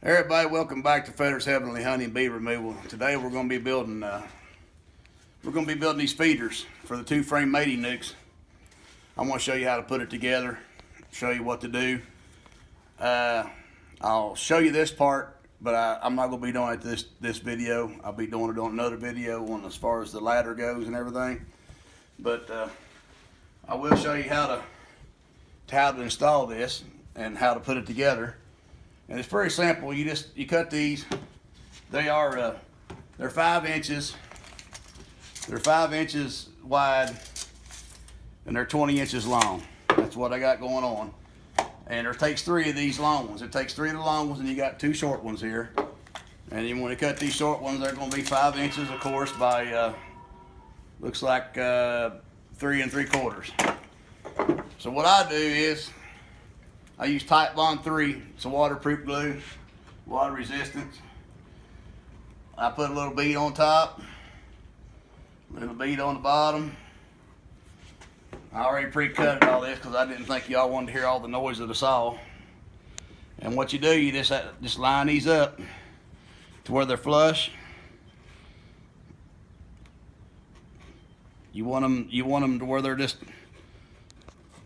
Hey everybody, welcome back to Fedder's Heavenly Honey and Bee Removal. Today we're going to be building these feeders for the two frame mating nukes. I'm going to show you how to put it together, show you what to do. I'll show you this part, but I'm not going to be doing it this video. I'll be doing it on another video on as far as the ladder goes and everything. But I will show you how to install this and how to put it together. And it's pretty simple. You cut these. They're 5 inches. They're 5 inches wide, and they're 20 inches long. That's what I got going on. And it takes 3 of these long ones. It takes 3 of the long ones, and you got 2 short ones here. And then when you cut these short ones, they're going to be 5 inches, of course, by looks like 3 3/4. So what I do is I use Titebond 3. It's a waterproof glue, water resistant. I put a little bead on top, a little bead on the bottom. I already pre-cut all this because I didn't think y'all wanted to hear all the noise of the saw. And what you do, you just line these up to where they're flush. You want them to where they're just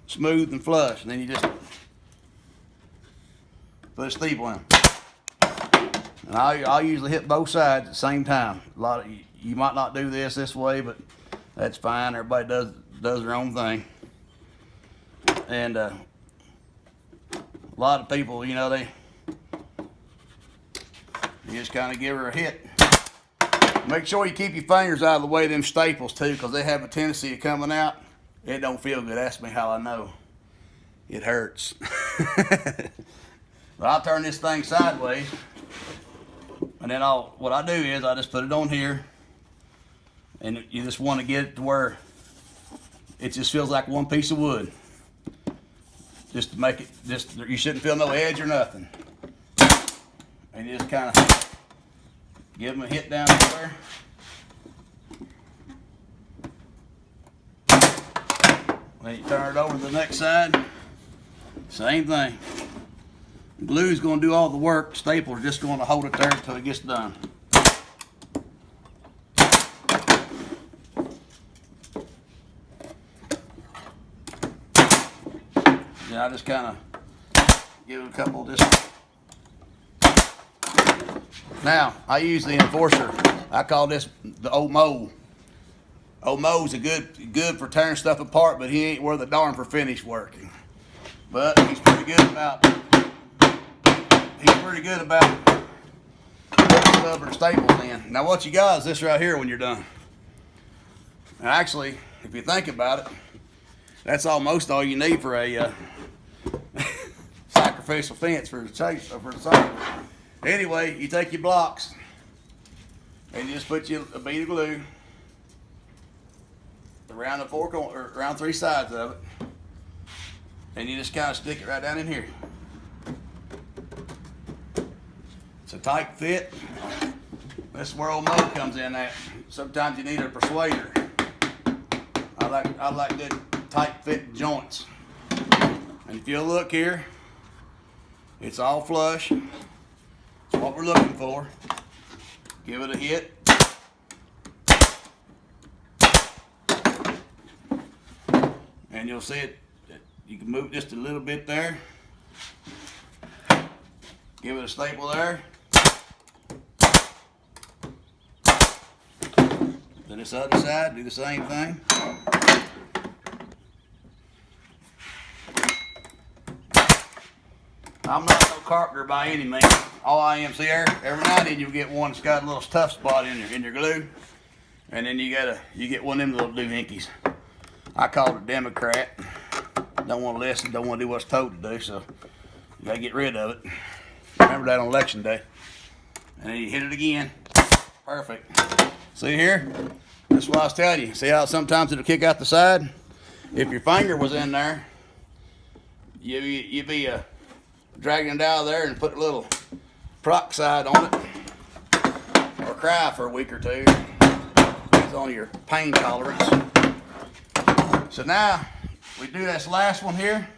smooth and flush, and then you just put a staple in. And I'll usually hit both sides at the same time. You might not do this way, but that's fine. Everybody does their own thing. And a lot of people, they just kind of give her a hit. Make sure you keep your fingers out of the way of them staples too, because they have a tendency of coming out. It don't feel good. Ask me how I know. It hurts. But I'll turn this thing sideways, and then what I do is I just put it on here, and you just want to get it to where it just feels like one piece of wood. Just to make it, you shouldn't feel no edge or nothing. And you just kind of give them a hit down there. Then you turn it over to the next side. Same thing. Glue is going to do all the work. Staples are just going to hold it there until it gets done. Then I just kind of give it a couple of this. Now, I use the enforcer. I call this the old mole. Old mole's good for tearing stuff apart, but he ain't worth a darn for finish work. But he's pretty good about rubber staples in. Now what you got is this right here when you're done. And actually, if you think about it, that's almost all you need for a sacrificial fence for the chase or for the side. Anyway, you take your blocks and you just put a bead of glue around the around 3 sides of it, and you just kind of stick it right down in here. It's a tight fit. This is where old Mo comes in at. Sometimes you need a persuader. I like good tight fit joints. And if you'll look here, it's all flush. It's what we're looking for. Give it a hit. And you'll see it. You can move just a little bit there. Give it a staple there. Then this other side, do the same thing. I'm not no carpenter by any means. All I am, see there, every now and then you'll get one that's got a little tough spot in your glue. And then you get one of them little doohickeys. I call it a Democrat. Don't want to listen, don't want to do what's told to do, so you gotta get rid of it. Remember that on election day. And then you hit it again. Perfect. See here? That's what I was telling you. See how sometimes it'll kick out the side? If your finger was in there, you'd be dragging it out of there and put a little peroxide on it. Or cry for a week or two. Depends on your pain tolerance. So now, we do this last one here.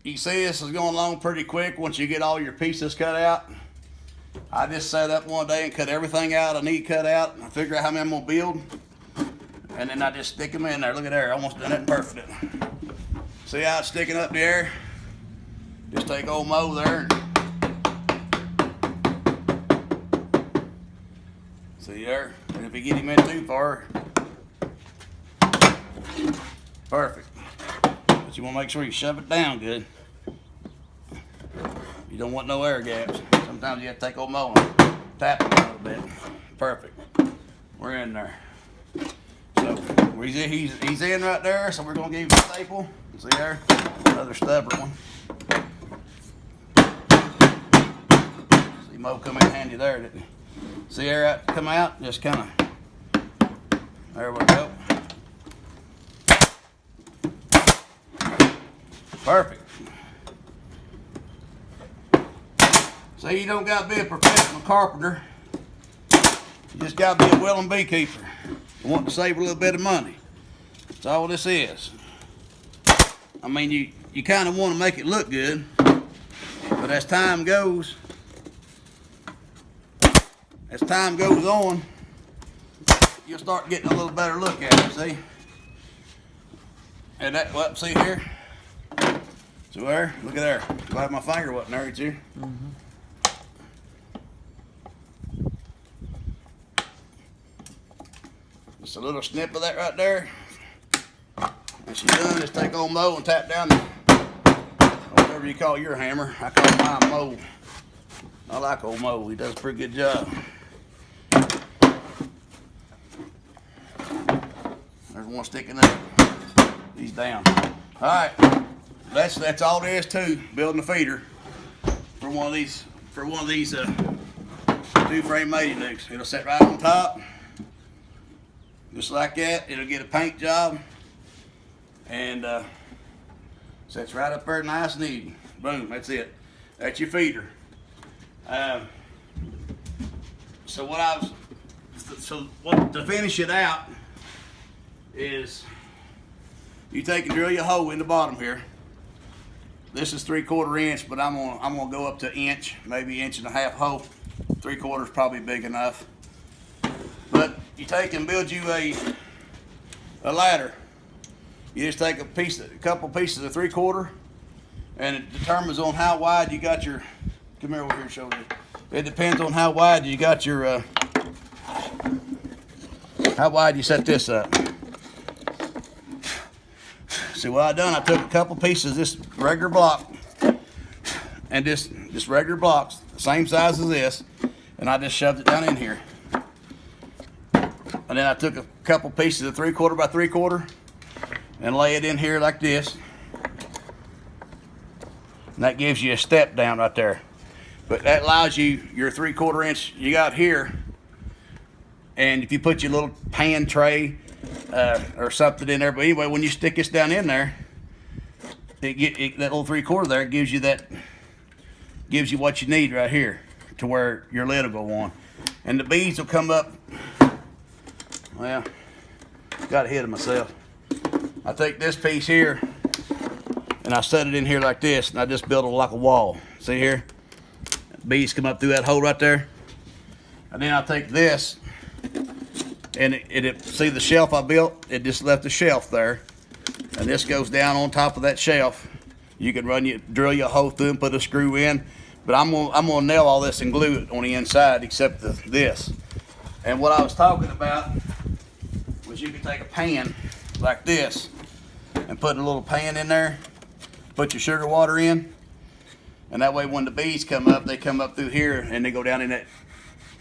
you see this is going along pretty quick once you get all your pieces cut out. I just sat up one day and cut everything out I need cut out. I figure out how many I'm gonna build. And then I just stick them in there. Look at there, I almost done it perfect. See how it's sticking up there? Just take old Mo there. See there? And if you get him in too far, perfect. But you want to make sure you shove it down good. You don't want no air gaps. Sometimes you have to take old Mo and tap him a little bit. Perfect. We're in there. So he's in right there. So we're gonna give him a staple. See there? Another stubborn one. See Mo come in handy there, didn't he? See air come out? Just kind of. There we go. Perfect. See, you don't got to be a professional carpenter. You just got to be a willing beekeeper. You want to save a little bit of money. That's all this is. I mean, you kind of want to make it look good, but as time goes on, you'll start getting a little better look at it, see? And that, well, see here? So there, look at there. Glad my finger wasn't there, it's here. Just a little snip of that right there. And she's done, just take old Mo and tap down the, whatever you call your hammer. I call mine Mo. I like old Mo, he does a pretty good job. There's one sticking there. He's down. All right, that's all there is to building a feeder for one of these two-frame mating nukes. It'll sit right on top, just like that. It'll get a paint job, and sits right up there nice and even. Boom, that's it. That's your feeder. So to finish it out is you take and drill your hole in the bottom here. This is 3/4 inch, but I'm gonna go up to inch, maybe 1.5 inch hole. 3/4 is probably big enough. But you take and build you a ladder. You just take a couple pieces of 3/4, and it determines on how wide you got your. Come here over here and show you. It depends on how wide you got your. How wide you set this up. See what I done? I took a couple pieces of this regular block, and just regular blocks, the same size as this, and I just shoved it down in here. And then I took a couple pieces of 3/4 by 3/4 and lay it in here like this. And that gives you a step down right there. But that allows you your 3/4 inch you got here. And if you put your little pan tray or something in there, but anyway, when you stick this down in there, that little 3/4 there gives you what you need right here to where your lid will go on. And the bees will come up. Well, got ahead of myself. I take this piece here and I set it in here like this, and I just build it like a wall. See here? Bees come up through that hole right there. And then I take this, and it see the shelf I built? It just left the shelf there. And this goes down on top of that shelf. You can drill your hole through and put a screw in. But I'm gonna nail all this and glue it on the inside except this. And what I was talking about was you could take a pan like this and put a little pan in there, put your sugar water in, and that way when the bees come up, they come up through here and they go down in that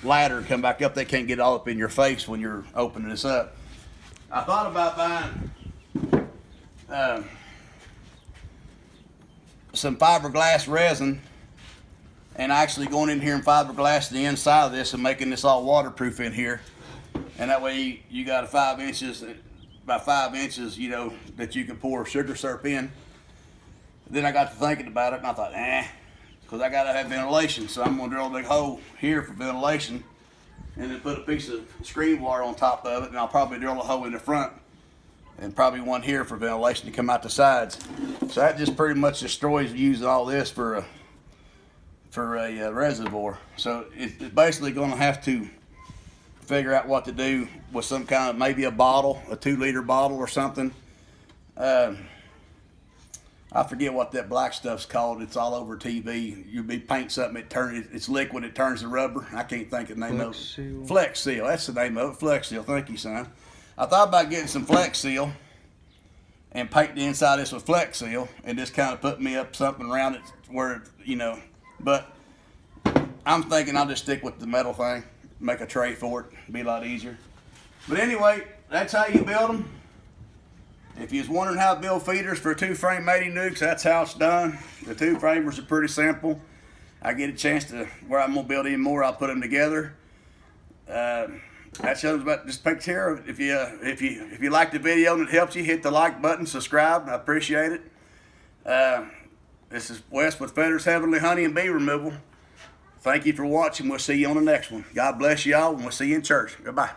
ladder and come back up. They can't get all up in your face when you're opening this up. I thought about buying some fiberglass resin and actually going in here and fiberglassing the inside of this and making this all waterproof in here. And that way you got a 5 inches by 5 inches, you know, that you can pour sugar syrup in. Then I got to thinking about it and I thought, because I gotta have ventilation, so I'm gonna drill a big hole here for ventilation, and then put a piece of screen wire on top of it, and I'll probably drill a hole in the front, and probably one here for ventilation to come out the sides. So that just pretty much destroys using all this for a reservoir. So it's basically going to have to figure out what to do with some kind of, maybe a bottle, a 2-liter bottle or something. I forget what that black stuff's called. It's all over TV. You paint something, it's liquid, it turns to rubber. I can't think of the name of it. Flex Seal. That's the name of it. Flex Seal. Thank you, son. I thought about getting some Flex Seal and paint the inside of this with Flex Seal and just kind of put me up something around it where, you know, but I'm thinking I'll just stick with the metal thing, make a tray for it, be a lot easier. But anyway, that's how you build them. If you was wondering how to build feeders for 2-frame mating nukes, that's how it's done. The 2-framers are pretty simple. I get a chance to, where I'm gonna build any more, I'll put them together. That shows about, just take care of it. If you like the video and it helps you, hit the like button, subscribe. I appreciate it. This is Wes with Fetter's Heavenly Honey and Bee Removal. Thank you for watching. We'll see you on the next one. God bless you all, and we'll see you in church. Goodbye.